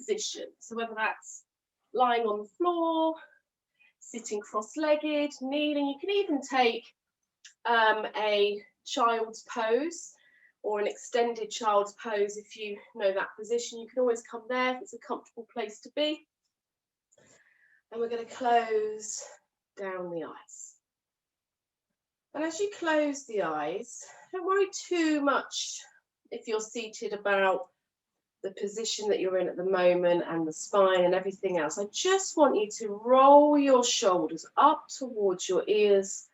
position. So whether that's lying on the floor, sitting cross-legged, kneeling, you can even take a child's pose or an extended child's pose if you know that position. You can always come there if it's a comfortable place to be. And we're going to close down the eyes. And as you close the eyes, don't worry too much if you're seated about the position that you're in at the moment and the spine and everything else. I just want you to roll your shoulders up towards your ears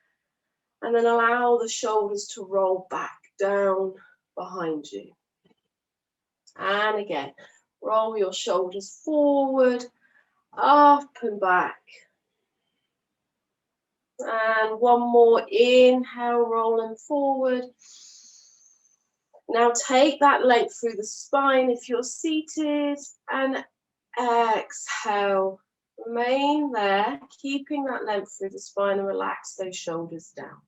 and then allow the shoulders to roll back down behind you. And again, roll your shoulders forward, up and back. And one more, inhale, rolling forward. Now take that length through the spine if you're seated, and exhale. Remain there, keeping that length through the spine, and relax those shoulders down.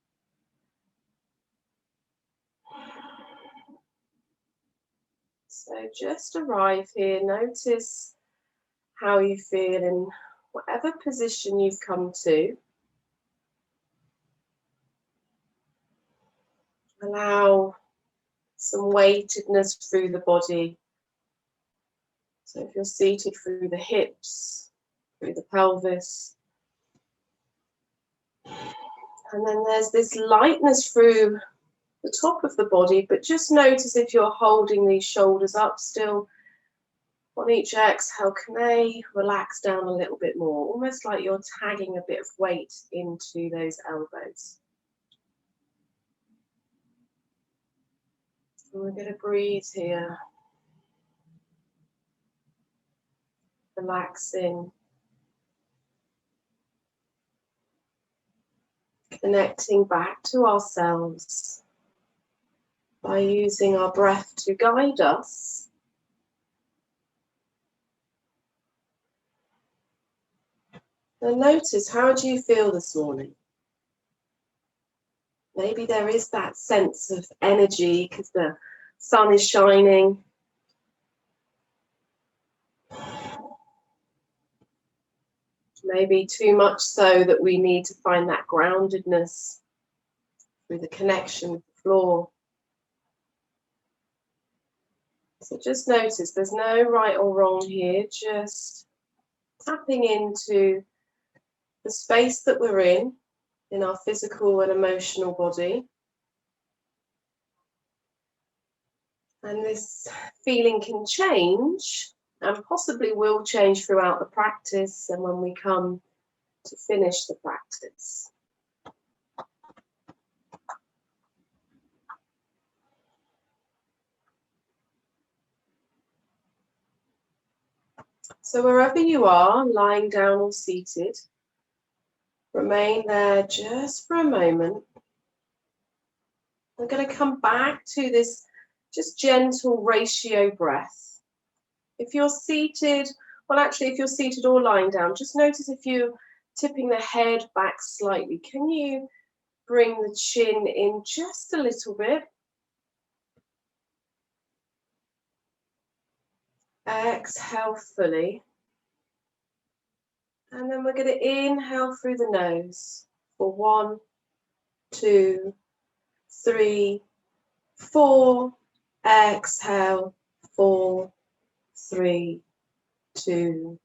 So just arrive here, notice how you feel in whatever position you've come to. Allow some weightedness through the body. So if you're seated, through the hips, through the pelvis. And then there's this lightness through the top of the body, but just notice if you're holding these shoulders up still. On each exhale, can they relax down a little bit more, almost like you're tagging a bit of weight into those elbows. And we're going to breathe here. Relaxing. Connecting back to ourselves by using our breath to guide us. And notice, how do you feel this morning? Maybe there is that sense of energy because the sun is shining. Maybe too much so that we need to find that groundedness through the connection with the floor. So just notice there's no right or wrong here, just tapping into the space that we're in our physical and emotional body. And this feeling can change and possibly will change throughout the practice and when we come to finish the practice. So wherever you are, lying down or seated, remain there just for a moment. I'm going to come back to this just gentle ratio breath. If you're seated, well actually if you're seated or lying down, just notice if you're tipping the head back slightly. Can you bring the chin in just a little bit? Exhale fully. And then we're going to inhale through the nose for 1, 2, 3, 4. Exhale, 4, 3, 2,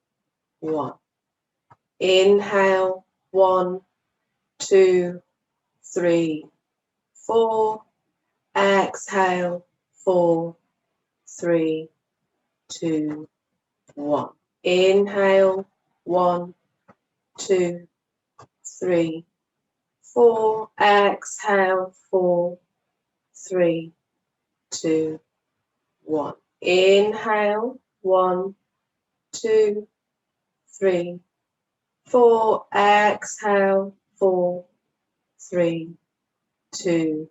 1. Inhale, 1, 2, 3, 4. Exhale, 4, 3, 2, 1. Inhale, 1, 2, 3, 4. Exhale, 4, 3, 2, 1. Inhale, 1, 2, 3, 4. Exhale, 4, 3, 2,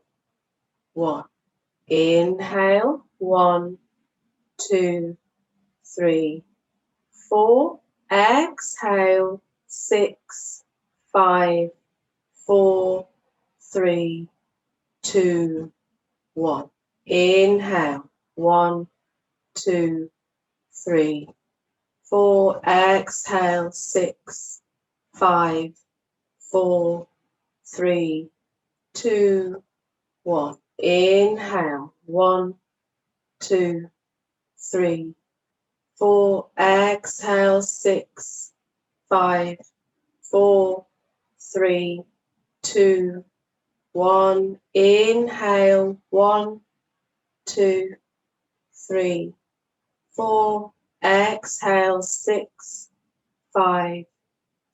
1. Inhale, 1, 2, 3, 4. Exhale, 6, 5, 4, 3, 2, 1. Inhale, 1, 2, 3, 4. Exhale, 6, 5, 4, 3, 2, 1. Inhale, 1, 2, 3, 4. Exhale, 6, 5, 4, 3, 2, 1. Inhale, 1, 2, 3, 4. Exhale, 6, 5,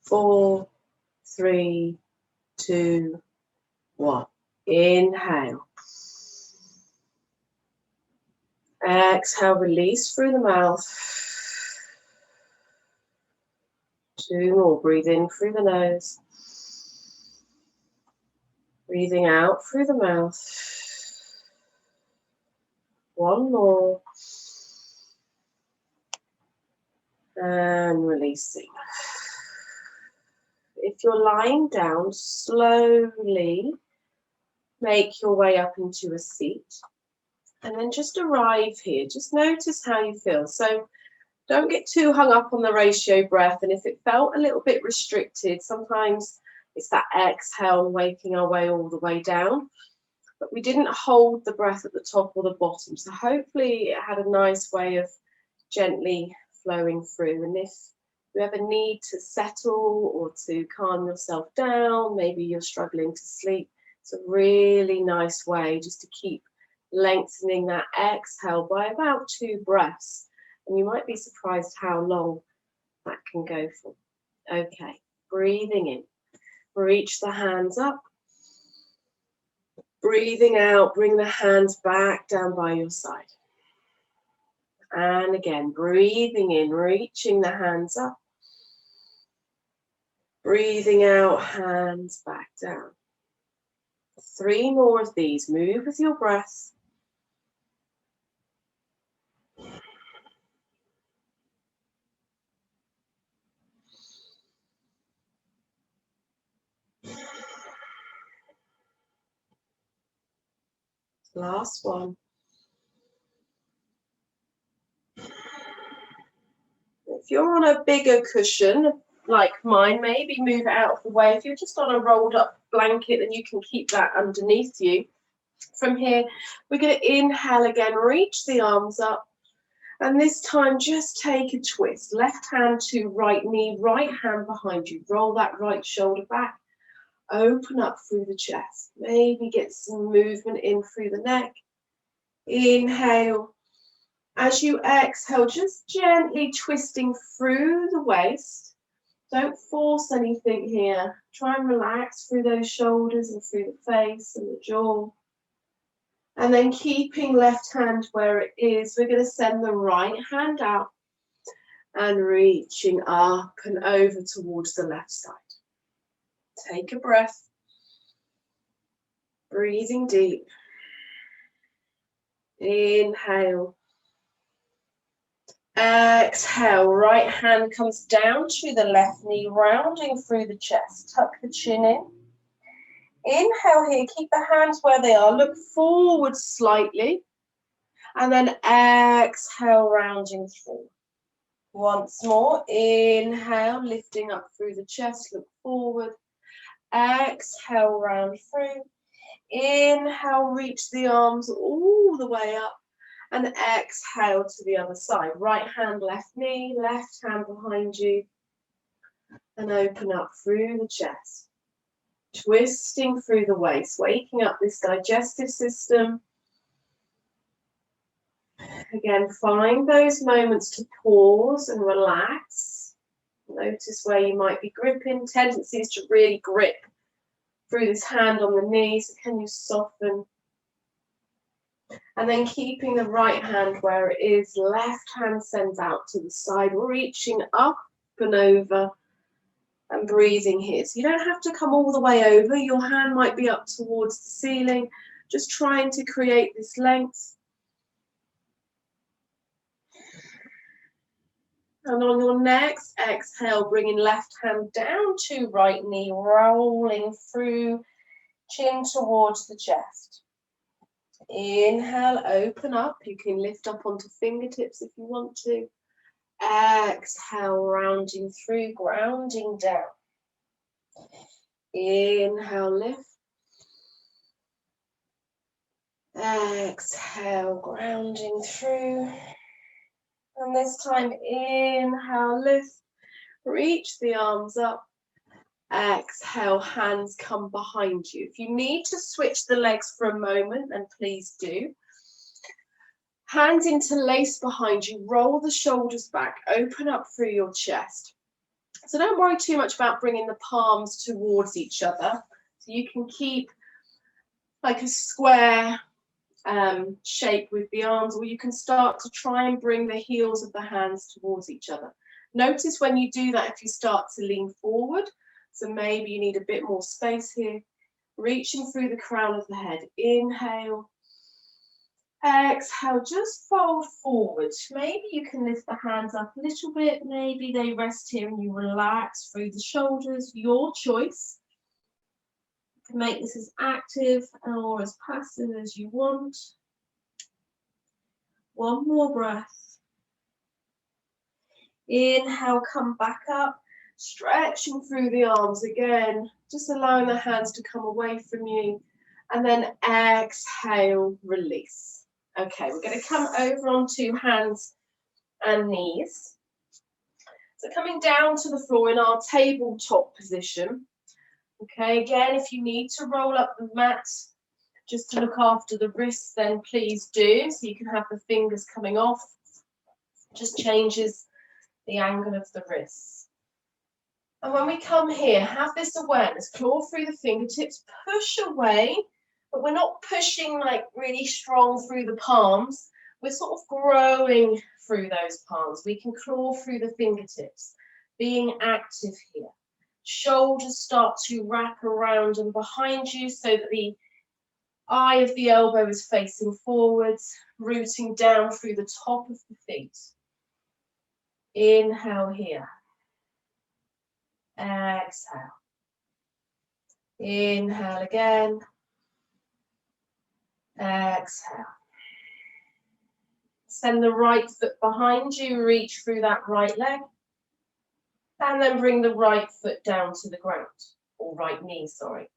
4, 3, 2, 1. Inhale. Exhale, release through the mouth. 2 more. Breathe in through the nose. Breathing out through the mouth. 1 more. And releasing. If you're lying down, slowly make your way up into a seat. And then just arrive here. Just notice how you feel. So don't get too hung up on the ratio breath. And if it felt a little bit restricted, sometimes it's that exhale, waking our way all the way down. But we didn't hold the breath at the top or the bottom. So hopefully it had a nice way of gently flowing through. And if you ever need to settle or to calm yourself down, maybe you're struggling to sleep, it's a really nice way just to keep lengthening that exhale by about 2 breaths. And you might be surprised how long that can go for. Okay, breathing in. Reach the hands up. Breathing out, bring the hands back down by your side. And again, breathing in, reaching the hands up. Breathing out, hands back down. 3 more of these. Move with your breath. Last one. If you're on a bigger cushion, like mine, maybe move it out of the way. If you're just on a rolled up blanket, then you can keep that underneath you. From here, we're going to inhale again, reach the arms up. And this time, just take a twist. Left hand to right knee, right hand behind you. Roll that right shoulder back. Open up through the chest. Maybe get some movement in through the neck. Inhale. As you exhale, just gently twisting through the waist. Don't force anything here. Try and relax through those shoulders and through the face and the jaw. And then keeping left hand where it is, we're going to send the right hand out and reaching up and over towards the left side. Take a breath. Breathing deep. Inhale. Exhale, right hand comes down to the left knee, rounding through the chest. Tuck the chin in. Inhale here, keep the hands where they are. Look forward slightly. And then exhale, rounding through. Once more, inhale, lifting up through the chest, look forward. Exhale, round through. Inhale, reach the arms all the way up. And exhale to the other side. Right hand, left knee, left hand behind you. And open up through the chest. Twisting through the waist, waking up this digestive system. Again, find those moments to pause and relax. Notice where you might be gripping. Tendencies to really grip through this hand on the knee. So can you soften? And then keeping the right hand where it is, left hand sends out to the side, reaching up and over and breathing here. So you don't have to come all the way over. Your hand might be up towards the ceiling, just trying to create this length. And on your next exhale, bringing left hand down to right knee, rolling through, chin towards the chest. Inhale, open up. You can lift up onto fingertips if you want to. Exhale, rounding through, grounding down. Inhale, lift. Exhale, grounding through. And this time, inhale, lift. Reach the arms up. Exhale, hands come behind you. If you need to switch the legs for a moment, then please do. Hands interlace behind you, roll the shoulders back, open up through your chest. So don't worry too much about bringing the palms towards each other. So you can keep like a square shape with the arms, or you can start to try and bring the heels of the hands towards each other. Notice when you do that, if you start to lean forward, so maybe you need a bit more space here, reaching through the crown of the head. Inhale. Exhale, just fold forward. Maybe you can lift the hands up a little bit. Maybe they rest here and you relax through the shoulders. Your choice. You can make this as active or as passive as you want. One more breath. Inhale, come back up. Stretching through the arms again. Just allowing the hands to come away from you. And then exhale, release. Okay, we're going to come over onto hands and knees. So coming down to the floor in our tabletop position. Okay, again, if you need to roll up the mat just to look after the wrists, then please do. So you can have the fingers coming off. Just changes the angle of the wrists. And when we come here, have this awareness, claw through the fingertips, push away. But we're not pushing like really strong through the palms. We're sort of growing through those palms. We can claw through the fingertips, being active here. Shoulders start to wrap around and behind you so that the eye of the elbow is facing forwards, rooting down through the top of the feet. Inhale here. Exhale. Inhale again. Exhale. Send the right foot behind you, reach through that right leg. And then bring the right foot down to the ground, or right knee, sorry.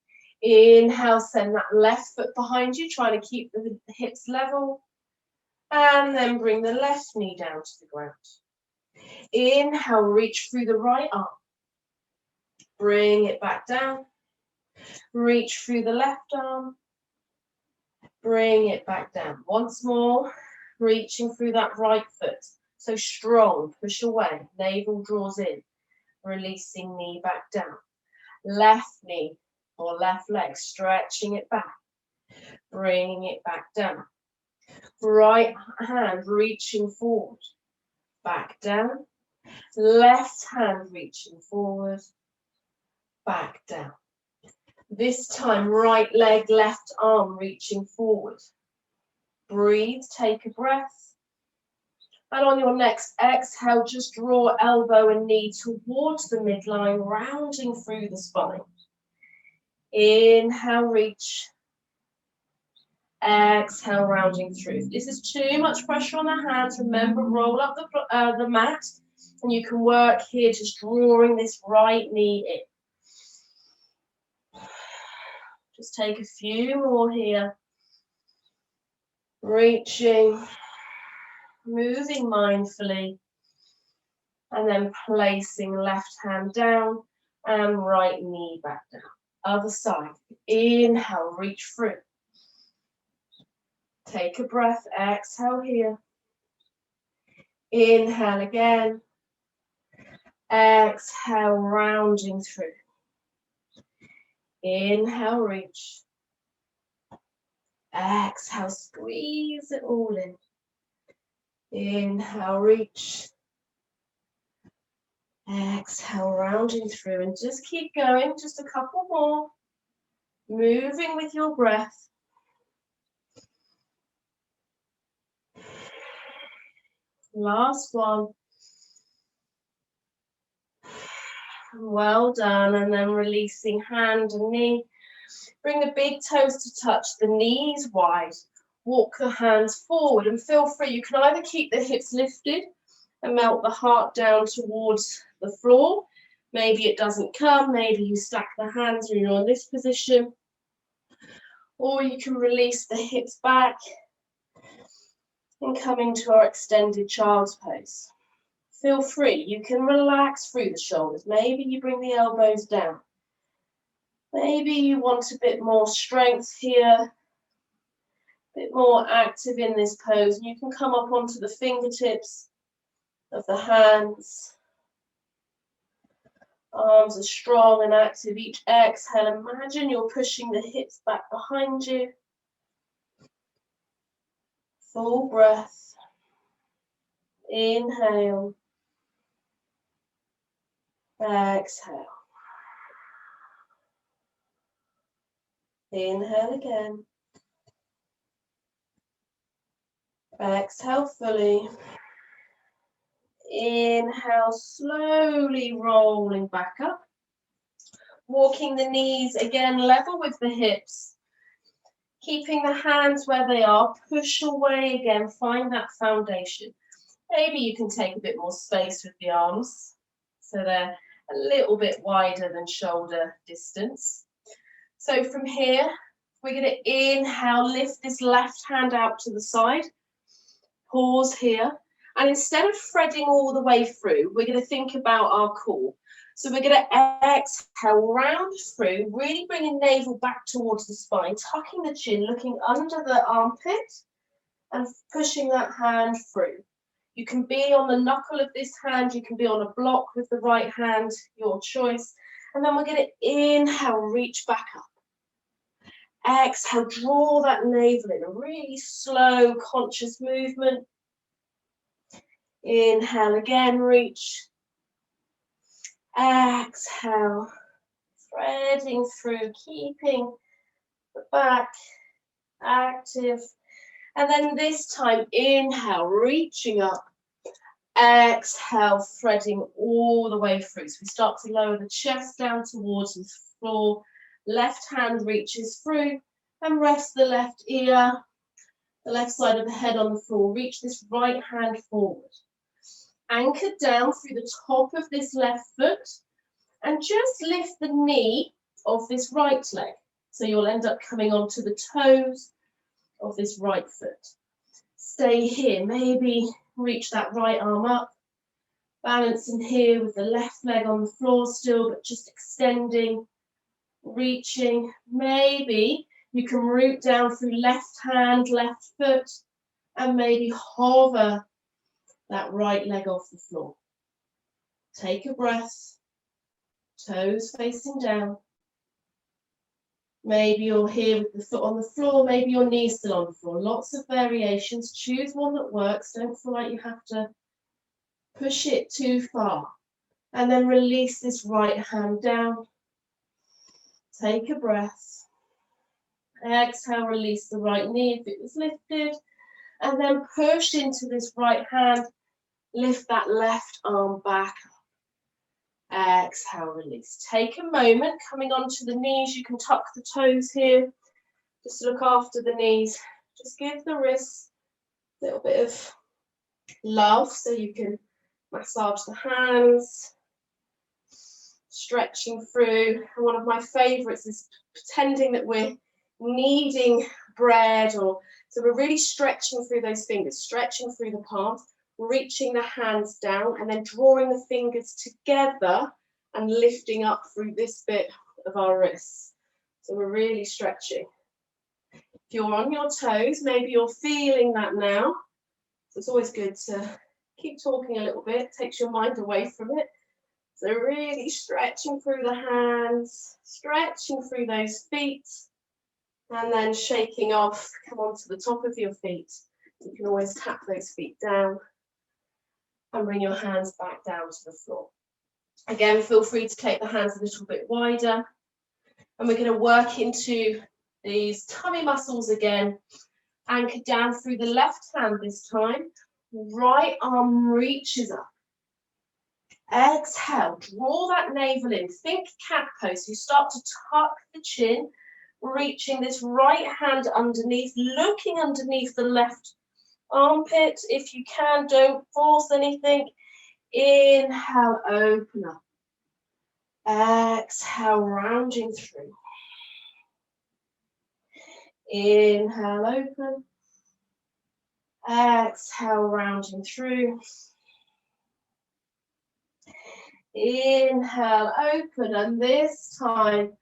Inhale, send that left foot behind you, trying to keep the hips level. And then bring the left knee down to the ground. Inhale, reach through the right arm. Bring it back down. Reach through the left arm. Bring it back down. Once more, reaching through that right foot. So strong, push away, navel draws in, releasing knee back down. Left knee or left leg, stretching it back, bringing it back down. Right hand reaching forward, back down. Left hand reaching forward, back down. This time, right leg, left arm reaching forward. Breathe, take a breath. And on your next exhale, just draw elbow and knee towards the midline, rounding through the spine. Inhale, reach. Exhale, rounding through. If this is too much pressure on the hands, remember, roll up the mat. And you can work here, just drawing this right knee in. Just take a few more here. Reaching, moving mindfully, and then placing left hand down and right knee back down. Other side. Inhale, reach through. Take a breath, exhale here. Inhale again. Exhale, rounding through. Inhale, reach. Exhale, squeeze it all in. Inhale, reach. Exhale, rounding through. And just keep going, just a couple more. Moving with your breath. Last one. Well done. And then releasing hand and knee. Bring the big toes to touch, the knees wide. Walk the hands forward and feel free. You can either keep the hips lifted and melt the heart down towards the floor. Maybe it doesn't come, maybe you stack the hands when you're in this position, or you can release the hips back and come into our extended child's pose. Feel free, you can relax through the shoulders. Maybe you bring the elbows down. Maybe you want a bit more strength here, a bit more active in this pose. You can come up onto the fingertips of the hands. Arms are strong and active. Each exhale, imagine you're pushing the hips back behind you. Full breath. Inhale. Exhale. Inhale again. Exhale fully. Inhale, slowly rolling back up. Walking the knees again level with the hips. Keeping the hands where they are. Push away again. Find that foundation. Maybe you can take a bit more space with the arms, so they're a little bit wider than shoulder distance. So from here, we're going to inhale, lift this left hand out to the side. Pause here. And instead of threading all the way through, we're going to think about our core. So we're going to exhale, round through, really bringing navel back towards the spine, tucking the chin, looking under the armpit, and pushing that hand through. You can be on the knuckle of this hand, you can be on a block with the right hand, your choice. And then we're going to inhale, reach back up. Exhale, draw that navel in, a really slow, conscious movement. Inhale again, reach. Exhale, threading through, keeping the back active. And then this time, inhale, reaching up. Exhale, threading all the way through. So we start to lower the chest down towards the floor. Left hand reaches through and rest the left ear, the left side of the head on the floor. Reach this right hand forward. Anchor down through the top of this left foot and just lift the knee of this right leg. So you'll end up coming onto the toes of this right foot. Stay here, maybe reach that right arm up, balancing here with the left leg on the floor still, but just extending, reaching. Maybe you can root down through left hand, left foot, and maybe hover that right leg off the floor. Take a breath, toes facing down. Maybe you're here with the foot on the floor, maybe your knee's still on the floor. Lots of variations. Choose one that works. Don't feel like you have to push it too far. And then release this right hand down. Take a breath. Exhale, release the right knee if it was lifted. And then push into this right hand. Lift that left arm back up. Exhale, release. Take a moment, coming onto the knees. You can tuck the toes here. Just look after the knees. Just give the wrists a little bit of love so you can massage the hands. Stretching through. And one of my favorites is pretending that we're kneading bread, so we're really stretching through those fingers, stretching through the palms, reaching the hands down and then drawing the fingers together and lifting up through this bit of our wrists. So we're really stretching. If you're on your toes, maybe you're feeling that now. So it's always good to keep talking a little bit, takes your mind away from it. So really stretching through the hands, stretching through those feet, and then shaking off, come onto the top of your feet. You can always tap those feet down and bring your hands back down to the floor. Again, feel free to take the hands a little bit wider. And we're going to work into these tummy muscles again. Anchor down through the left hand this time. Right arm reaches up. Exhale, draw that navel in. Think cat pose. You start to tuck the chin, reaching this right hand underneath, looking underneath the left armpit. If you can, don't force anything. Inhale, open up. Exhale, rounding through. Inhale, open. Exhale, rounding through. Inhale, open, and this time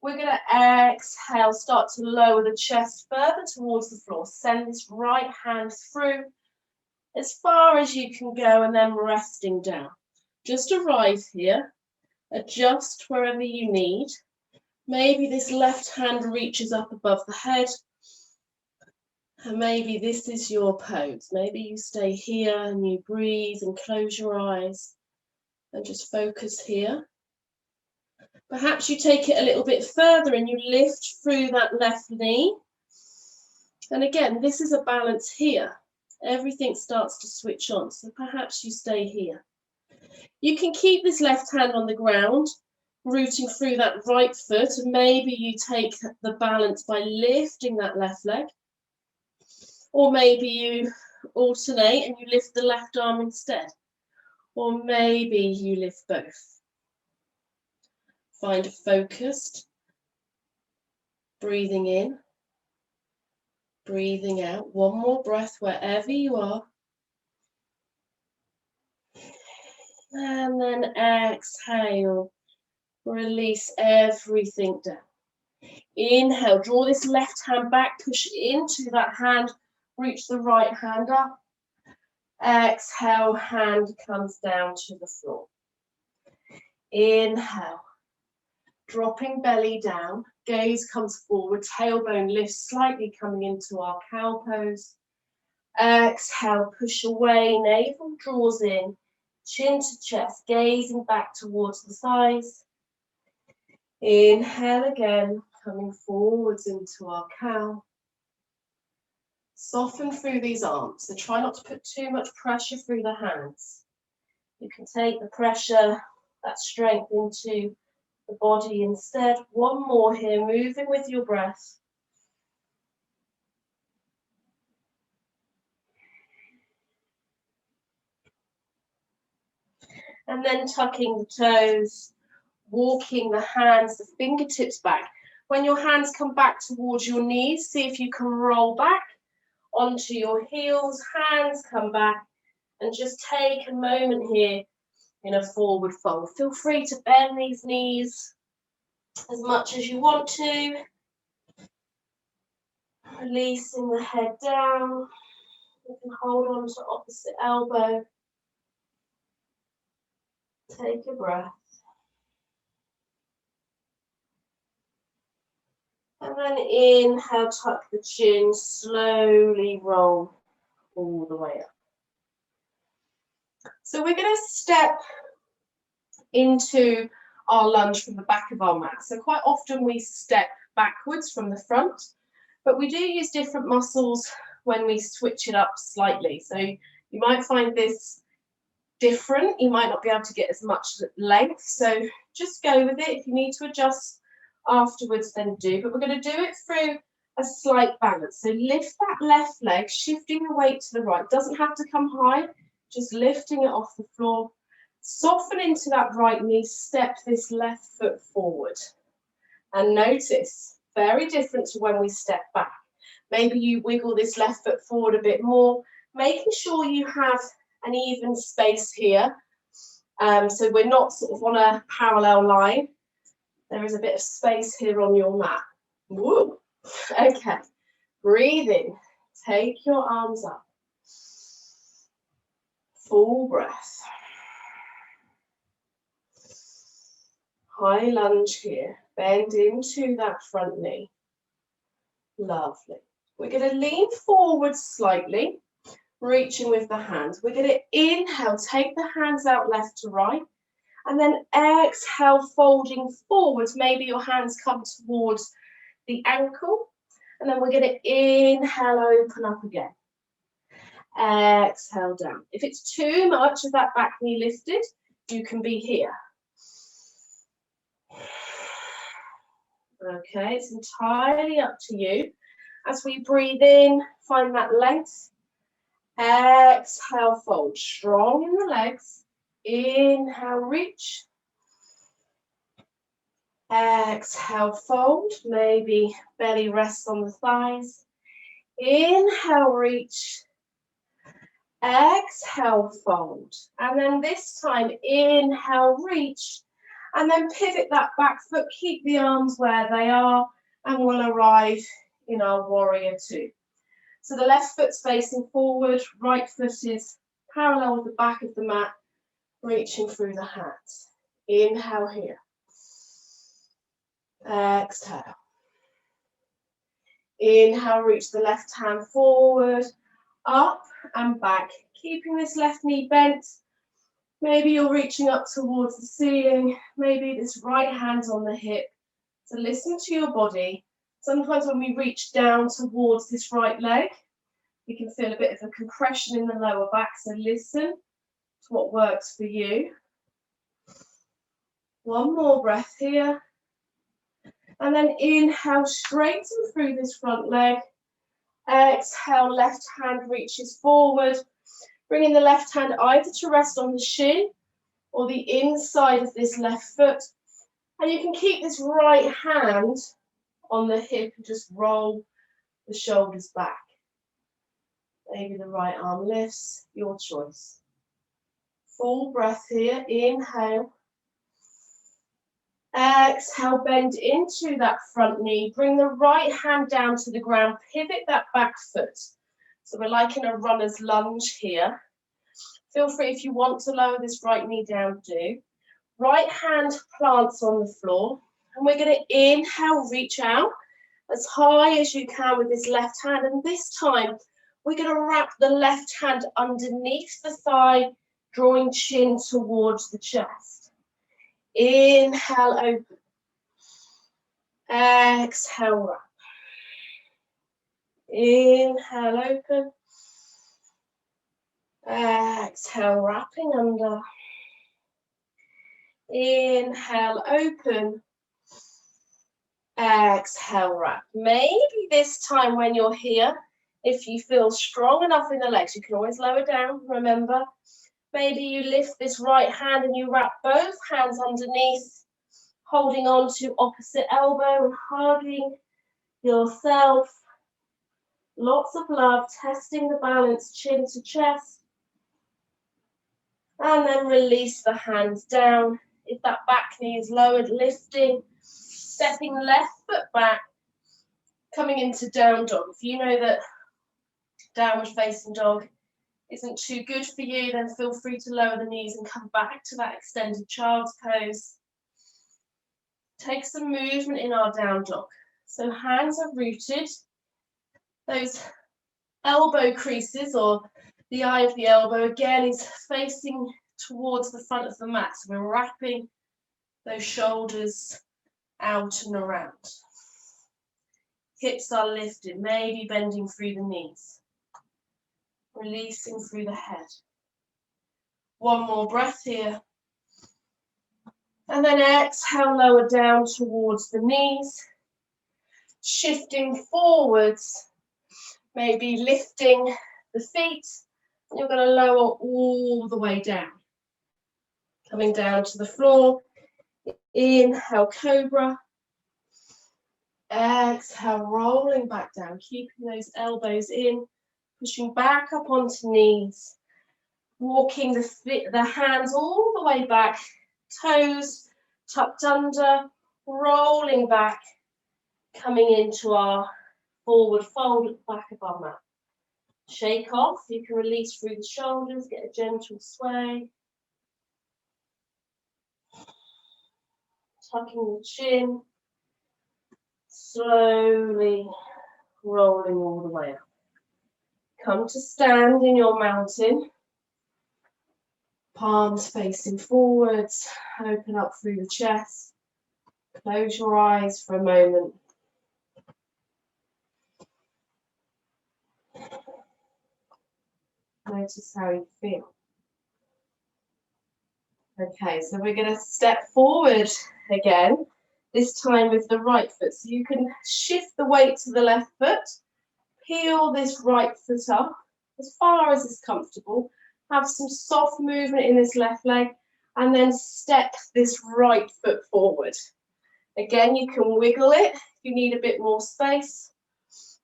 we're going to exhale, start to lower the chest further towards the floor. Send this right hand through as far as you can go and then resting down. Just arrive here, adjust wherever you need. Maybe this left hand reaches up above the head. And maybe this is your pose. Maybe you stay here and you breathe and close your eyes and just focus here. Perhaps you take it a little bit further and you lift through that left knee. And again, this is a balance here. Everything starts to switch on, so perhaps you stay here. You can keep this left hand on the ground, rooting through that right foot, and maybe you take the balance by lifting that left leg. Or maybe you alternate and you lift the left arm instead. Or maybe you lift both. Find a focused, breathing in, breathing out. One more breath wherever you are. And then exhale, release everything down. Inhale, draw this left hand back, push into that hand, reach the right hand up. Exhale, hand comes down to the floor. Inhale, dropping belly down, gaze comes forward, tailbone lifts slightly coming into our cow pose. Exhale, push away, navel draws in, chin to chest, gazing back towards the thighs. Inhale again, coming forwards into our cow. Soften through these arms, so try not to put too much pressure through the hands. You can take the pressure, that strength into the body instead. One more here, moving with your breath. And then tucking the toes, walking the hands, the fingertips back. When your hands come back towards your knees, see if you can roll back onto your heels, hands come back, and just take a moment here in a forward fold. Feel free to bend these knees as much as you want to. Releasing the head down. You can hold on to opposite elbow. Take a breath. And then inhale, tuck the chin, slowly roll all the way up. So we're going to step into our lunge from the back of our mat. So quite often we step backwards from the front, but we do use different muscles when we switch it up slightly. So you might find this different. You might not be able to get as much length. So just go with it. If you need to adjust afterwards, then do. But we're going to do it through a slight balance. So lift that left leg, shifting the weight to the right. Doesn't have to come high, just lifting it off the floor. Soften into that right knee, step this left foot forward. And notice, very different to when we step back. Maybe you wiggle this left foot forward a bit more, making sure you have an even space here. So we're not sort of on a parallel line. There is a bit of space here on your mat. Woo. Okay, breathe in, take your arms up. Full breath. High lunge here, bend into that front knee. Lovely. We're going to lean forward slightly, reaching with the hands. We're going to inhale, take the hands out left to right, and then exhale, folding forwards. Maybe your hands come towards the ankle, and then we're going to inhale, open up again. Exhale down. If it's too much of that back knee lifted, you can be here. Okay, it's entirely up to you. As we breathe in, find that length. Exhale, fold. Strong in the legs. Inhale, reach. Exhale, fold. Maybe belly rests on the thighs. Inhale, reach. Exhale, fold. And then this time, inhale, reach. And then pivot that back foot. Keep the arms where they are. And we'll arrive in our warrior two. So the left foot's facing forward, right foot is parallel with the back of the mat, reaching through the hands. Inhale here. Exhale. Inhale, reach the left hand forward, up and back, keeping this left knee bent. Maybe you're reaching up towards the ceiling, maybe this right hand's on the hip. So listen to your body. Sometimes when we reach down towards this right leg, you can feel a bit of a compression in the lower back, so listen to what works for you. One more breath here. And then inhale, straighten through this front leg. Exhale, left hand reaches forward. Bringing the left hand either to rest on the shin or the inside of this left foot. And you can keep this right hand on the hip and just roll the shoulders back. Maybe the right arm lifts, your choice. Full breath here, inhale. Exhale, bend into that front knee. Bring the right hand down to the ground, pivot that back foot. So we're like in a runner's lunge here. Feel free if you want to lower this right knee down, do. Right hand plants on the floor. And we're going to inhale, reach out as high as you can with this left hand. And this time, we're going to wrap the left hand underneath the thigh, drawing chin towards the chest. Inhale, open. Exhale, wrap. Inhale, open. Exhale, wrapping under. Inhale, open. Exhale, wrap. Maybe this time when you're here, if you feel strong enough in the legs, you can always lower down, remember. Maybe you lift this right hand and you wrap both hands underneath, holding on to opposite elbow and hugging yourself. Lots of love, testing the balance, chin to chest. And then release the hands down. If that back knee is lowered, lifting, stepping left foot back, coming into down dog. If you know that downward facing dog isn't too good for you, then feel free to lower the knees and come back to that extended child's pose. Take some movement in our down dog. So hands are rooted. Those elbow creases or the eye of the elbow again is facing towards the front of the mat. So we're wrapping those shoulders out and around. Hips are lifted, maybe bending through the knees. Releasing through the head. One more breath here. And then exhale, lower down towards the knees. Shifting forwards, maybe lifting the feet. And you're going to lower all the way down. Coming down to the floor. Inhale, cobra. Exhale, rolling back down, keeping those elbows in. Pushing back up onto knees, walking the hands all the way back, toes tucked under, rolling back, coming into our forward fold at the back of our mat. Shake off, you can release through the shoulders, get a gentle sway. Tucking the chin, slowly rolling all the way up. Come to stand in your mountain. Palms facing forwards. Open up through the chest. Close your eyes for a moment. Notice how you feel. Okay, so we're going to step forward again, this time with the right foot. So you can shift the weight to the left foot. Peel this right foot up as far as is comfortable. Have some soft movement in this left leg, and then step this right foot forward. Again, you can wiggle it if you need a bit more space.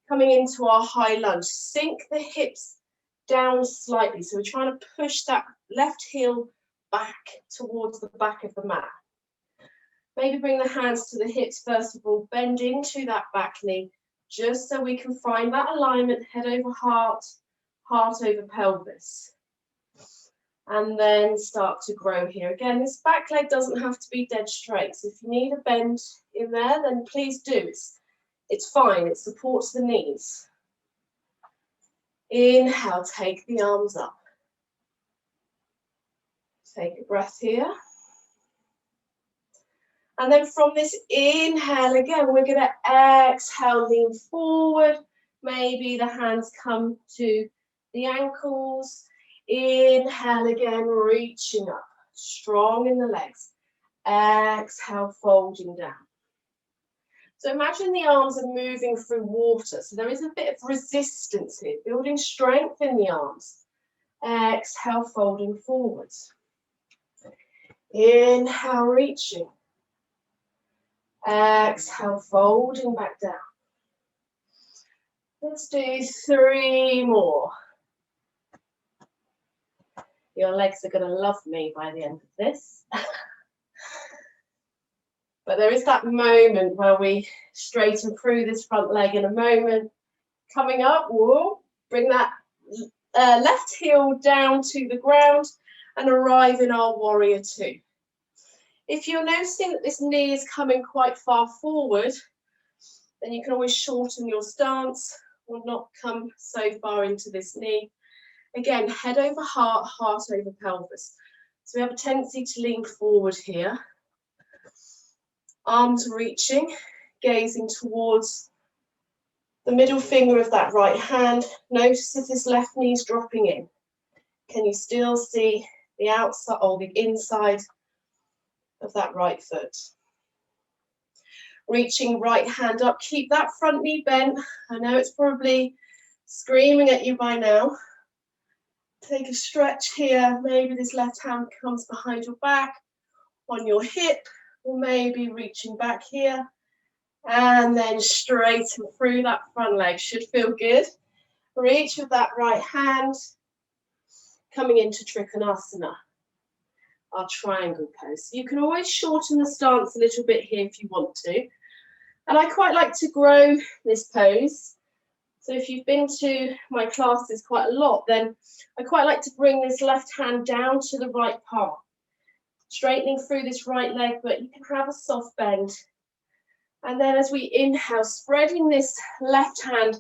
Coming into our high lunge, sink the hips down slightly. So we're trying to push that left heel back towards the back of the mat. Maybe bring the hands to the hips first of all, bend into that back knee, just so we can find that alignment, head over heart, heart over pelvis. And then start to grow here. Again, this back leg doesn't have to be dead straight. So if you need a bend in there, then please do. It's fine, it supports the knees. Inhale, take the arms up. Take a breath here. And then from this inhale, again, we're going to exhale, lean forward. Maybe the hands come to the ankles. Inhale again, reaching up, strong in the legs. Exhale, folding down. So imagine the arms are moving through water. So there is a bit of resistance here, building strength in the arms. Exhale, folding forwards. Inhale, reaching. Exhale, folding back down. Let's do 3 more. Your legs are going to love me by the end of this. But there is that moment where we straighten through this front leg in a moment. Coming up, whoa, bring that left heel down to the ground and arrive in our warrior 2. If you're noticing that this knee is coming quite far forward, then you can always shorten your stance or not come so far into this knee. Again, head over heart, heart over pelvis. So we have a tendency to lean forward here. Arms reaching, gazing towards the middle finger of that right hand. Notice if this left knee is dropping in. Can you still see the outside or the inside of that right foot? Reaching right hand up, keep that front knee bent. I know it's probably screaming at you by now. Take a stretch here. Maybe this left hand comes behind your back, on your hip, or maybe reaching back here. And then straighten through that front leg. Should feel good. Reach with that right hand. Coming into Trikonasana, our triangle pose. You can always shorten the stance a little bit here if you want to. And I quite like to grow this pose. So if you've been to my classes quite a lot, then I quite like to bring this left hand down to the right palm. Straightening through this right leg, but you can have a soft bend. And then as we inhale, spreading this left hand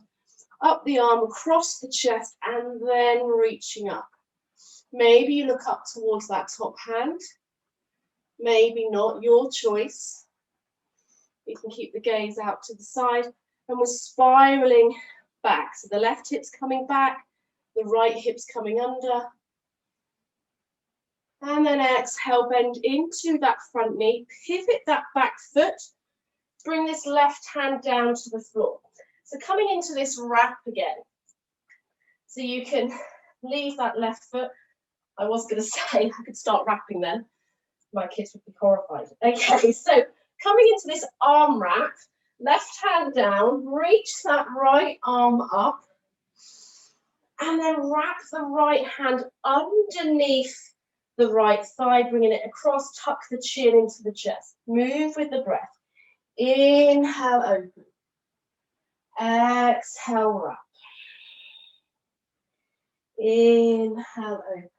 up the arm, across the chest, and then reaching up. Maybe you look up towards that top hand. Maybe not, your choice. You can keep the gaze out to the side. And we're spiraling back. So the left hip's coming back, the right hip's coming under. And then exhale, bend into that front knee, pivot that back foot, bring this left hand down to the floor. So coming into this wrap again. So you can leave that left foot. I was going to say I could start wrapping then. My kids would be horrified. Okay, so coming into this arm wrap, left hand down, reach that right arm up, and then wrap the right hand underneath the right thigh, bringing it across, tuck the chin into the chest. Move with the breath. Inhale, open. Exhale, wrap. Inhale, open.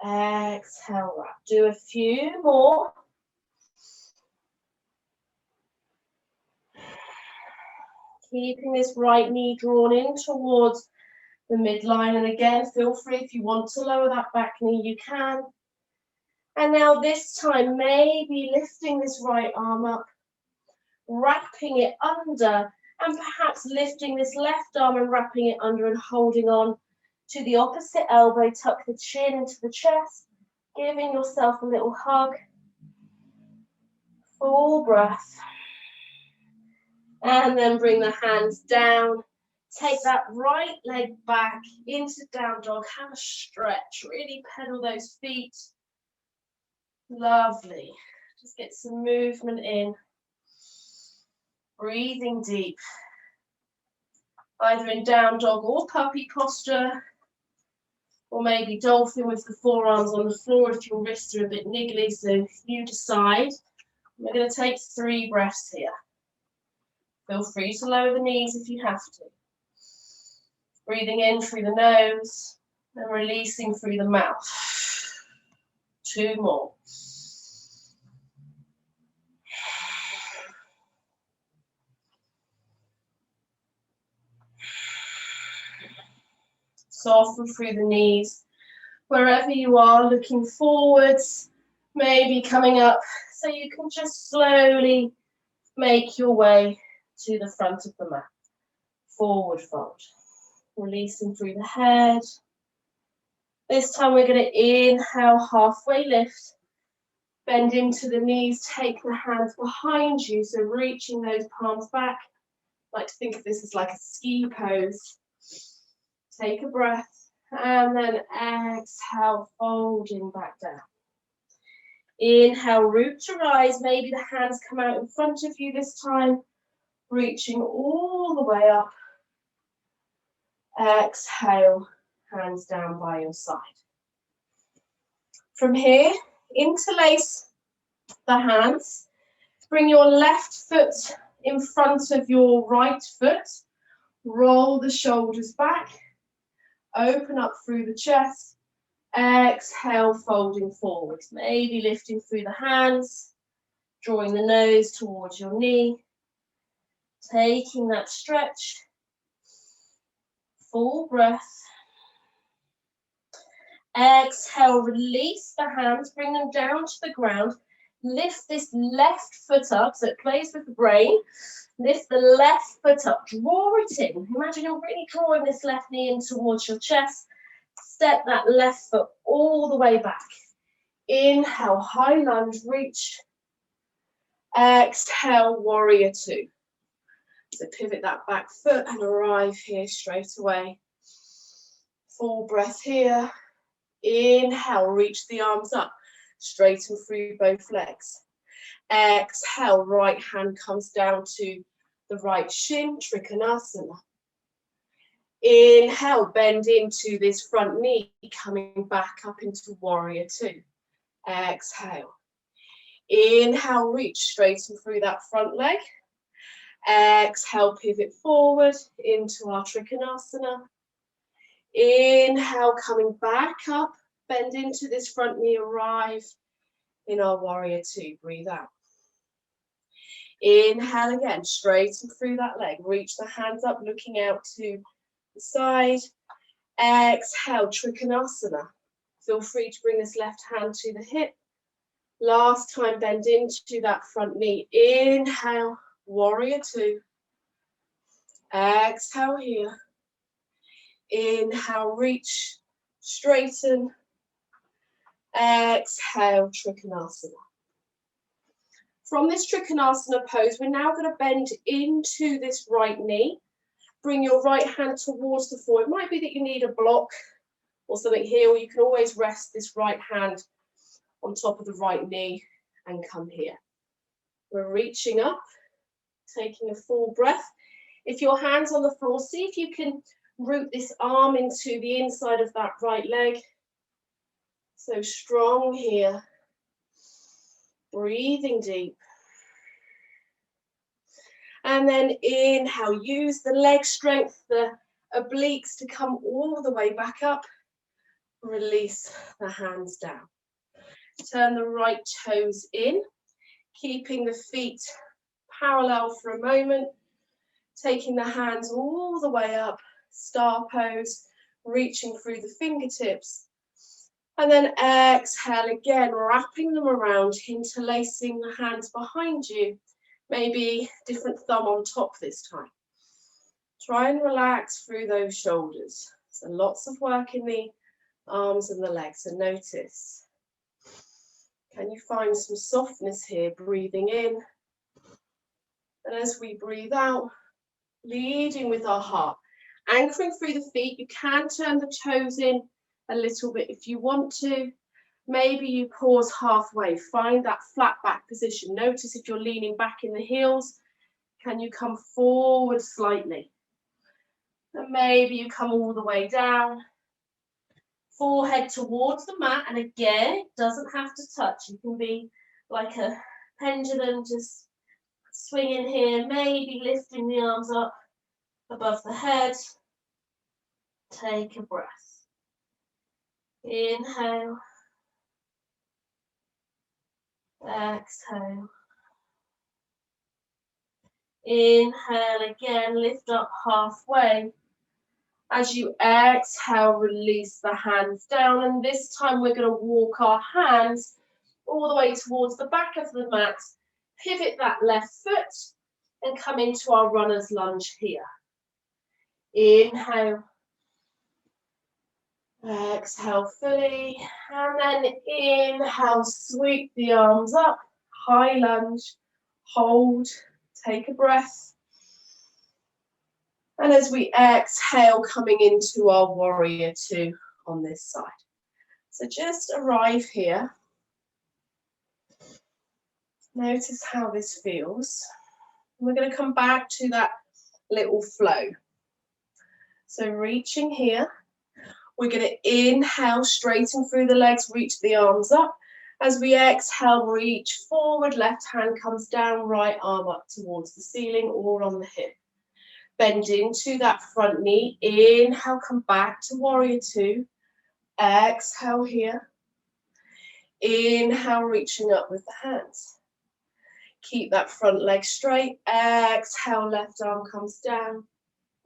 Exhale, wrap. Do a few more. Keeping this right knee drawn in towards the midline. And again, feel free if you want to lower that back knee, you can. And now this time, maybe lifting this right arm up, wrapping it under, and perhaps lifting this left arm and wrapping it under and holding on to the opposite elbow. Tuck the chin into the chest, giving yourself a little hug. Full breath. And then bring the hands down Take that right leg back into down dog. Have a stretch. Really pedal those feet. Lovely. Just get some movement in. Breathing deep. Either in down dog or puppy posture. Or maybe dolphin with the forearms on the floor if your wrists are a bit niggly. So you decide. We're going to take 3 breaths here. Feel free to lower the knees if you have to. Breathing in through the nose and releasing through the mouth. 2 more. Soften through the knees. Wherever you are, looking forwards, maybe coming up, so you can just slowly make your way to the front of the mat. Forward fold. Releasing through the head. This time we're going to inhale, halfway lift. Bend into the knees, take the hands behind you, so reaching those palms back. I like to think of this as like a ski pose. Take a breath, and then exhale, folding back down. Inhale, root to rise. Maybe the hands come out in front of you this time, reaching all the way up. Exhale, hands down by your side. From here, interlace the hands. Bring your left foot in front of your right foot. Roll the shoulders back. Open up through the chest. Exhale, folding forward. Maybe lifting through the hands. Drawing the nose towards your knee. Taking that stretch. Full breath. Exhale, release the hands. Bring them down to the ground. Lift this left foot up so it plays with the brain. Lift the left foot up, draw it in. Imagine you're really drawing this left knee in towards your chest. Step that left foot all the way back. Inhale, high lunge, reach. Exhale, warrior 2. So pivot that back foot and arrive here straight away. Full breath here. Inhale, reach the arms up. Straighten through both legs. Exhale, right hand comes down to the right shin, Trikonasana. Inhale, bend into this front knee, coming back up into warrior 2. Exhale. Inhale, reach, straighten through that front leg. Exhale, pivot forward into our Trikonasana. Inhale, coming back up, bend into this front knee, arrive in our warrior 2. Breathe out. Inhale again, straighten through that leg. Reach the hands up, looking out to the side. Exhale, Trikonasana. Feel free to bring this left hand to the hip. Last time, bend into that front knee. Inhale, warrior 2. Exhale here. Inhale, reach, straighten. Exhale, Trikonasana. From this Trikonasana pose, we're now going to bend into this right knee. Bring your right hand towards the floor. It might be that you need a block or something here, or you can always rest this right hand on top of the right knee and come here. We're reaching up, taking a full breath. If your hand's on the floor, see if you can root this arm into the inside of that right leg. So strong here. Breathing deep. And then inhale, use the leg strength, the obliques to come all the way back up. Release the hands down. Turn the right toes in, keeping the feet parallel for a moment. Taking the hands all the way up, star pose, reaching through the fingertips. And then exhale again, wrapping them around, interlacing the hands behind you. Maybe different thumb on top this time. Try and relax through those shoulders. So lots of work in the arms and the legs. And notice, can you find some softness here, breathing in. And as we breathe out, leading with our heart. Anchoring through the feet, you can turn the toes in a little bit if you want to. Maybe you pause halfway, find that flat back position. Notice if you're leaning back in the heels, can you come forward slightly? And maybe you come all the way down. Forehead towards the mat, and again, it doesn't have to touch. You can be like a pendulum, just swinging here, maybe lifting the arms up above the head. Take a breath. Inhale. Exhale. Inhale again, lift up halfway. As you exhale, release the hands down, and this time we're going to walk our hands all the way towards the back of the mat, pivot that left foot, and come into our runner's lunge here. Inhale. Exhale fully, and then inhale, sweep the arms up, high lunge, hold, take a breath. And as we exhale, coming into our warrior two on this side. So just arrive here. Notice how this feels. We're going to come back to that little flow. So reaching here. We're going to inhale, straighten through the legs, reach the arms up. As we exhale, reach forward, left hand comes down, right arm up towards the ceiling or on the hip. Bend into that front knee. Inhale, come back to warrior two. Exhale here. Inhale, reaching up with the hands. Keep that front leg straight. Exhale, left arm comes down.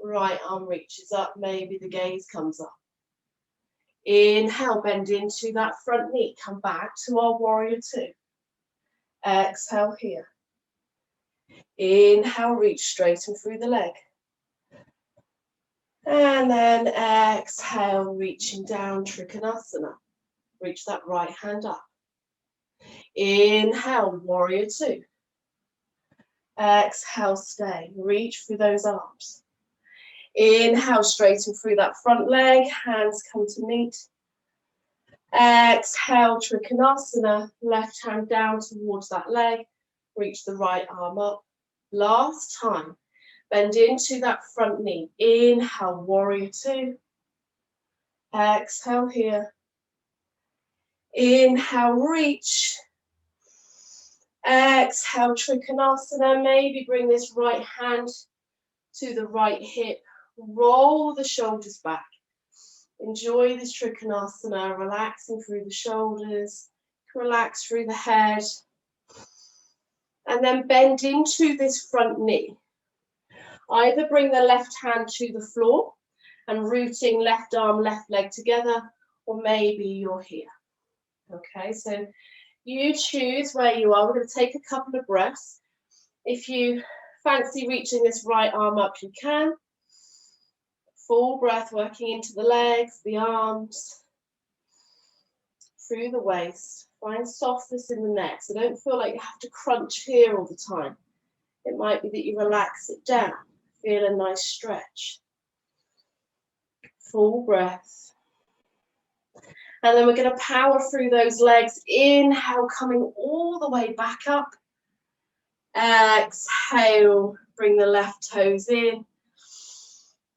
Right arm reaches up. Maybe the gaze comes up. Inhale, bend into that front knee. Come back to our warrior two. Exhale here. Inhale, reach straighten through the leg. And then exhale, reaching down, Trikonasana. Reach that right hand up. Inhale, warrior two. Exhale, stay. Reach through those arms. Inhale, straighten through that front leg. Hands come to meet. Exhale, Trikonasana. Left hand down towards that leg. Reach the right arm up. Last time. Bend into that front knee. Inhale, warrior two. Exhale here. Inhale, reach. Exhale, Trikonasana. Maybe bring this right hand to the right hip. Roll the shoulders back. Enjoy this Trikonasana, relaxing through the shoulders. Relax through the head. And then bend into this front knee. Either bring the left hand to the floor and rooting left arm, left leg together, or maybe you're here. Okay, so you choose where you are. We're going to take a couple of breaths. If you fancy reaching this right arm up, you can. Full breath working into the legs, the arms, through the waist. Find softness in the neck, so don't feel like you have to crunch here all the time. It might be that you relax it down. Feel a nice stretch. Full breath. And then we're going to power through those legs. Inhale, coming all the way back up. Exhale, bring the left toes in.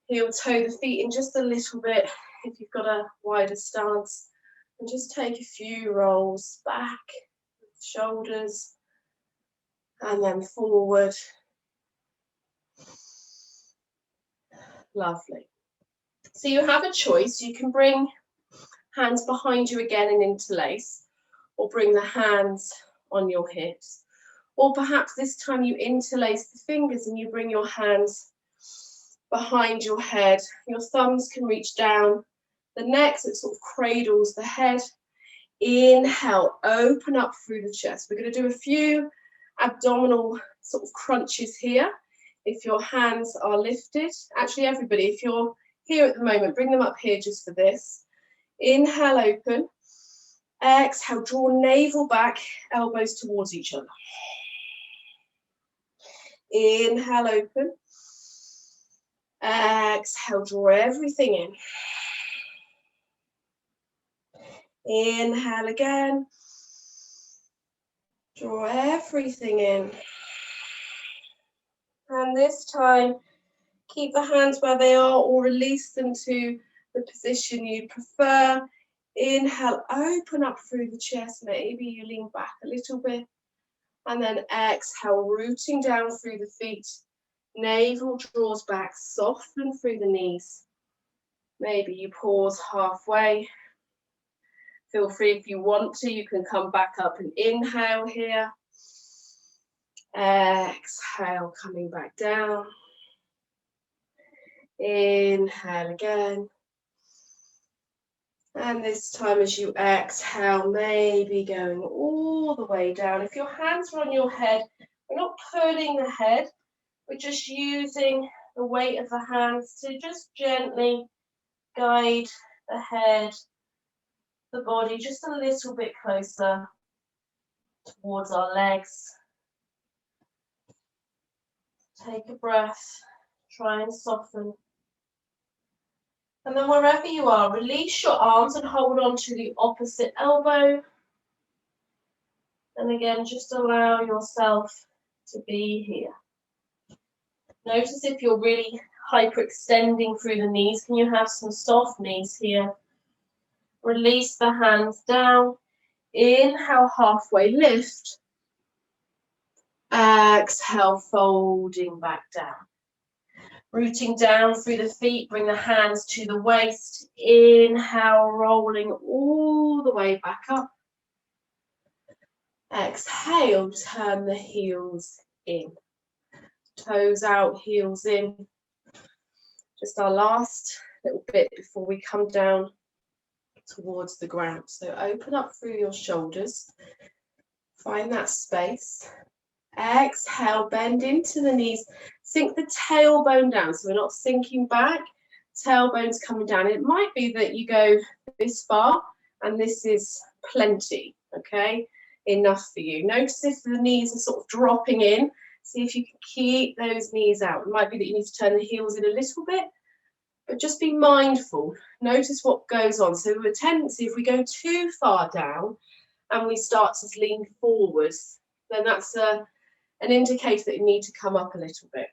Heel toe the feet in just a little bit if you've got a wider stance. And just take a few rolls back, shoulders, and then forward. Lovely. So you have a choice. You can bring hands behind you again and interlace, or bring the hands on your hips. Or perhaps this time you interlace the fingers and you bring your hands behind your head. Your thumbs can reach down the neck, so it sort of cradles the head. Inhale, open up through the chest. We're going to do a few abdominal sort of crunches here. If your hands are lifted, actually everybody, if you're here at the moment, bring them up here just for this. Inhale, open. Exhale, draw navel back, elbows towards each other. Inhale, open. Exhale, draw everything in. Inhale again. Draw everything in. And this time, keep the hands where they are or release them to the position you prefer. Inhale, open up through the chest. Maybe you lean back a little bit. And then exhale, rooting down through the feet. Navel draws back, soften through the knees. Maybe you pause halfway. Feel free if you want to, you can come back up and inhale here. Exhale, coming back down. Inhale again. And this time as you exhale, maybe going all the way down. If your hands are on your head, we're not pulling the head, we're just using the weight of the hands to just gently guide the head, the body just a little bit closer towards our legs. Take a breath, try and soften. And then wherever you are, release your arms and hold on to the opposite elbow. And again, just allow yourself to be here. Notice if you're really hyperextending through the knees, can you have some soft knees here? Release the hands down. Inhale, halfway lift. Exhale, folding back down. Rooting down through the feet, bring the hands to the waist. Inhale, rolling all the way back up. Exhale, turn the heels in. Toes out, heels in. Just our last little bit before we come down towards the ground. So open up through your shoulders. Find that space. Exhale, bend into the knees. Sink the tailbone down. So we're not sinking back. Tailbone's coming down. It might be that you go this far and this is plenty, okay? Enough for you. Notice if the knees are sort of dropping in. See if you can keep those knees out. It might be that you need to turn the heels in a little bit, but just be mindful. Notice what goes on. So the tendency, if we go too far down and we start to lean forwards, then that's an indicator that you need to come up a little bit.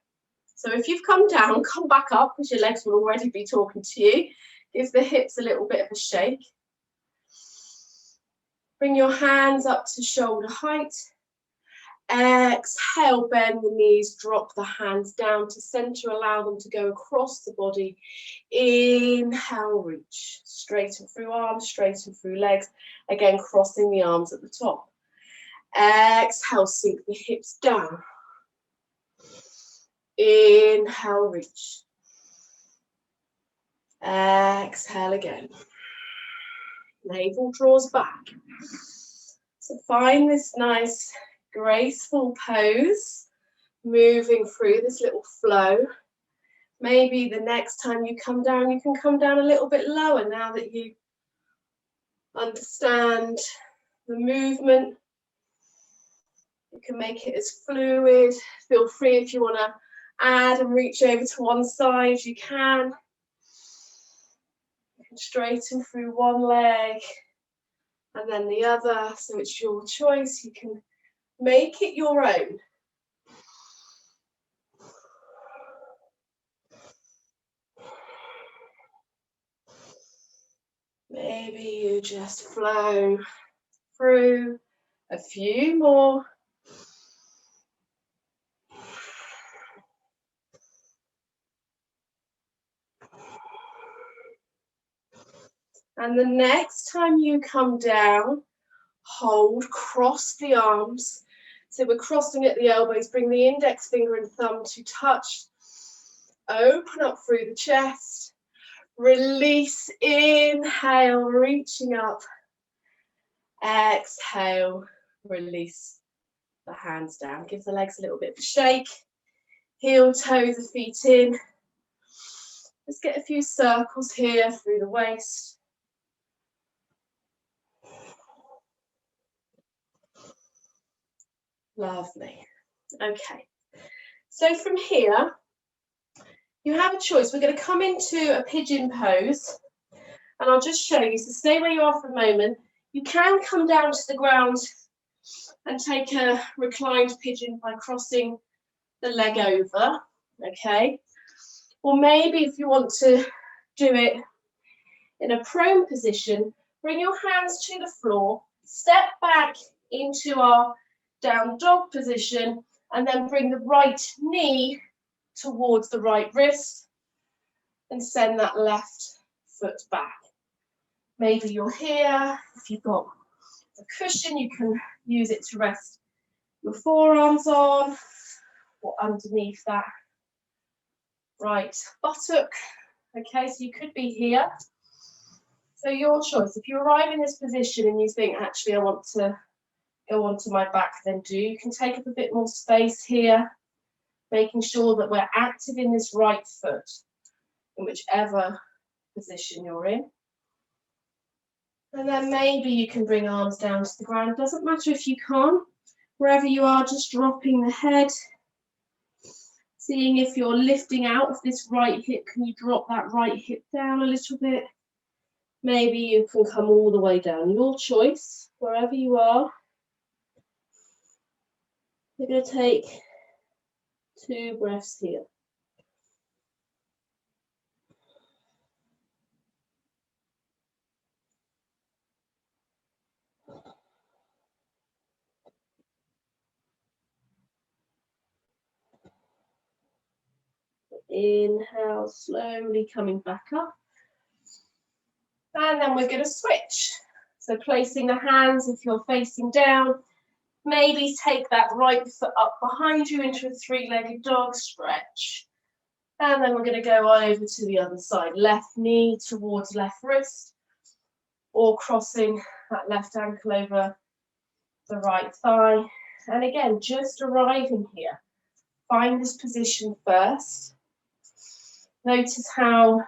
So if you've come down, come back up because your legs will already be talking to you. Give the hips a little bit of a shake. Bring your hands up to shoulder height. Exhale, bend the knees, drop the hands down to center, allow them to go across the body. Inhale, reach. Straighten through arms, straighten through legs. Again, crossing the arms at the top. Exhale, sink the hips down. Inhale, reach. Exhale again. Navel draws back. So find this nice graceful pose, moving through this little flow. Maybe the next time you come down, you can come down a little bit lower now that you understand the movement. You can make it as fluid. Feel free if you want to add and reach over to one side, you can. You can straighten through one leg and then the other, so it's your choice. You can make it your own. Maybe you just flow through a few more. And the next time you come down, hold, cross the arms. So we're crossing at the elbows, bring the index finger and thumb to touch. Open up through the chest. Release, inhale, reaching up. Exhale, release the hands down. Give the legs a little bit of a shake. Heel, toe the feet in. Let's get a few circles here through the waist. Lovely. Okay. So from here, You have a choice. We're going to come into a pigeon pose, and I'll just show you. So stay where you are for a moment. You can come down to the ground and take a reclined pigeon by crossing the leg over, okay? Or maybe if you want to do it in a prone position, bring your hands to the floor, step back into our down dog position, and then bring the right knee towards the right wrist and send that left foot back. Maybe you're here. If you've got a cushion, you can use it to rest your forearms on or underneath that right buttock. Okay, so you could be here. So your choice. If you arrive in this position and you think, actually, I want to go onto my back, then do. You can take up a bit more space here, making sure that we're active in this right foot, in whichever position you're in. And then maybe you can bring arms down to the ground. Doesn't matter if you can't. Wherever you are, just dropping the head. Seeing if you're lifting out of this right hip, can you drop that right hip down a little bit? Maybe you can come all the way down. Your choice, wherever you are. You're going to take 2 breaths here. Inhale, slowly coming back up. And then we're going to switch. So placing the hands, if you're facing down, maybe take that right foot up behind you into a 3-legged dog stretch. And then we're going to go over to the other side. Left knee towards left wrist, or crossing that left ankle over the right thigh. And again, just arriving here. Find this position first. Notice how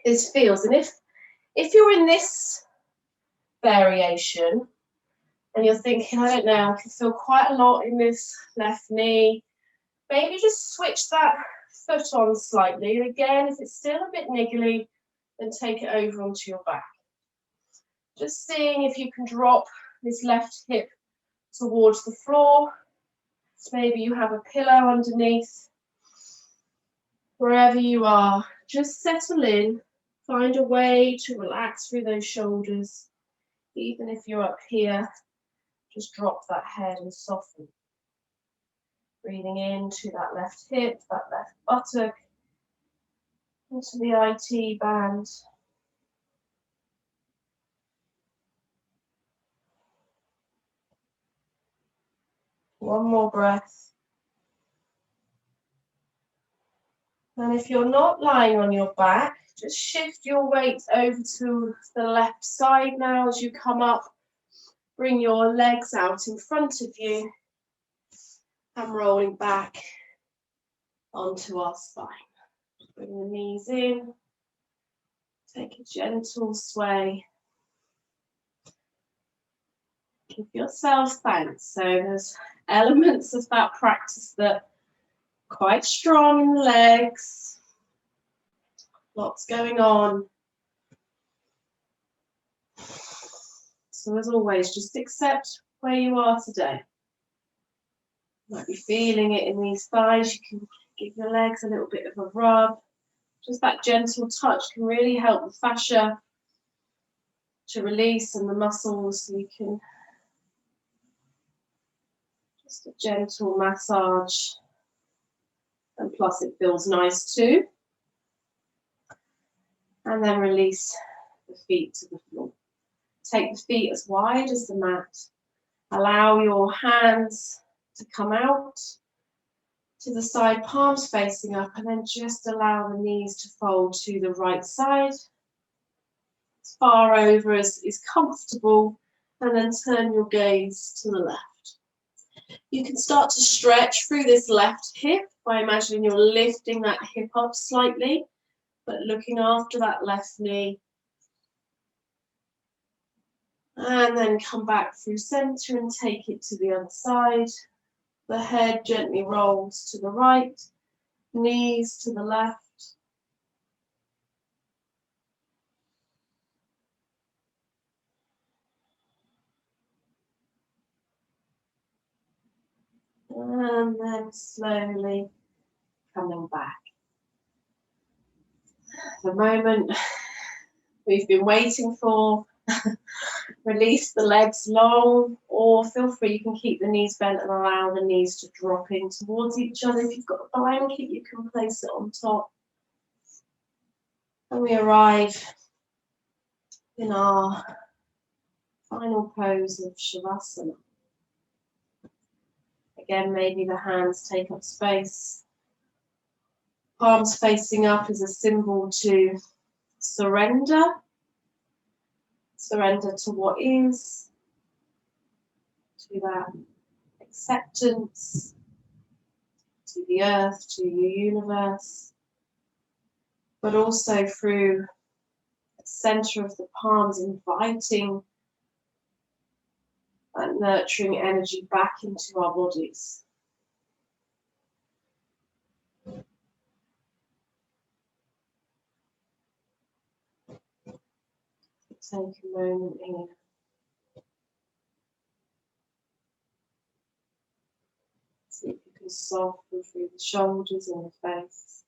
this feels. And if you're in this variation and you're thinking, I don't know, I can feel quite a lot in this left knee, maybe just switch that foot on slightly. And again, if it's still a bit niggly, then take it over onto your back. Just seeing if you can drop this left hip towards the floor. Maybe you have a pillow underneath. Wherever you are, just settle in. Find a way to relax through those shoulders. Even if you're up here, just drop that head and soften. Breathing into that left hip, that left buttock, into the IT band. One more breath. And if you're not lying on your back, just shift your weight over to the left side now as you come up. Bring your legs out in front of you and rolling back onto our spine. Bring the knees in. Take a gentle sway. Give yourself thanks. So there's elements of that practice that are quite strong in the legs. Lots going on. So as always, just accept where you are today. You might be feeling it in these thighs. You can give your legs a little bit of a rub. Just that gentle touch can really help the fascia to release and the muscles. So you can just a gentle massage. And plus it feels nice too. And then release the feet to the floor. Take the feet as wide as the mat. Allow your hands to come out to the side, palms facing up, and then just allow the knees to fold to the right side. As far over as is comfortable, and then turn your gaze to the left. You can start to stretch through this left hip by imagining you're lifting that hip up slightly, but looking after that left knee. And then come back through center and take it to the other side. The head gently rolls to the right Knees to the left. And then slowly coming back. The moment we've been waiting for. Release the legs long, or feel free, you can keep the knees bent and allow the knees to drop in towards each other. If you've got a blanket, you can place it on top. And we arrive in our final pose of Shavasana. Again, maybe the hands take up space. Palms facing up is a symbol to surrender. Surrender to what is, to that acceptance, to the earth, to your universe, but also through the center of the palms, inviting that nurturing energy back into our bodies. Take a moment here. See if you can soften through the shoulders and the face.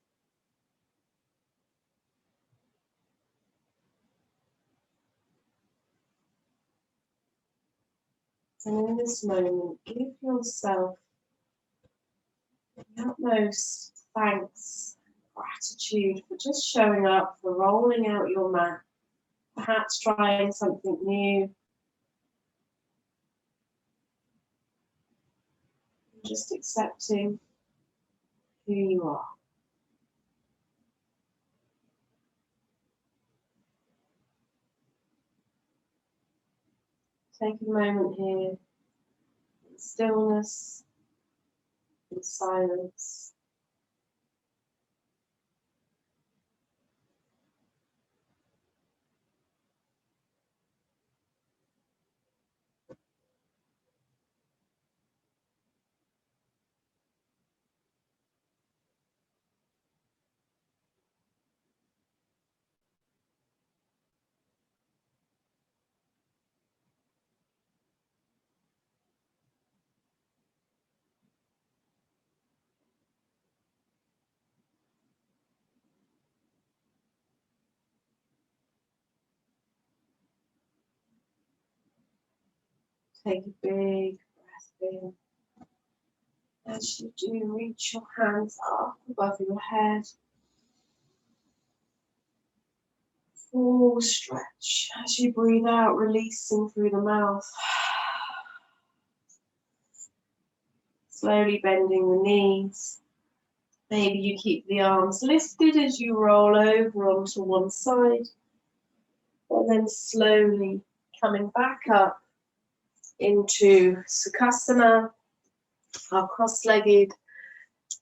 And in this moment, give yourself the utmost thanks, gratitude for just showing up, for rolling out your mat, perhaps trying something new. Just accepting who you are. Take a moment here in stillness, in silence. Take a big breath in. As you do, reach your hands up above your head. Full stretch as you breathe out, releasing through the mouth. Slowly bending the knees. Maybe you keep the arms lifted as you roll over onto one side. And then slowly coming back up into Sukhasana, our cross-legged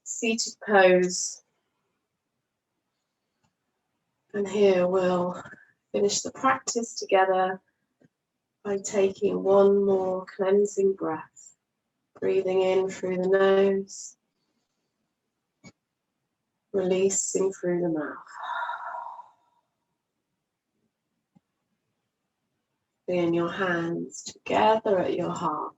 seated pose. And here we'll finish the practice together by taking one more cleansing breath. Breathing in through the nose, releasing through the mouth. Bring your hands together at your heart.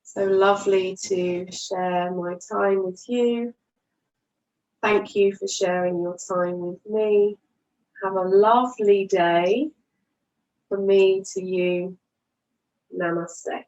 So lovely to share my time with you. Thank you for sharing your time with me. Have a lovely day. From me to you, namaste.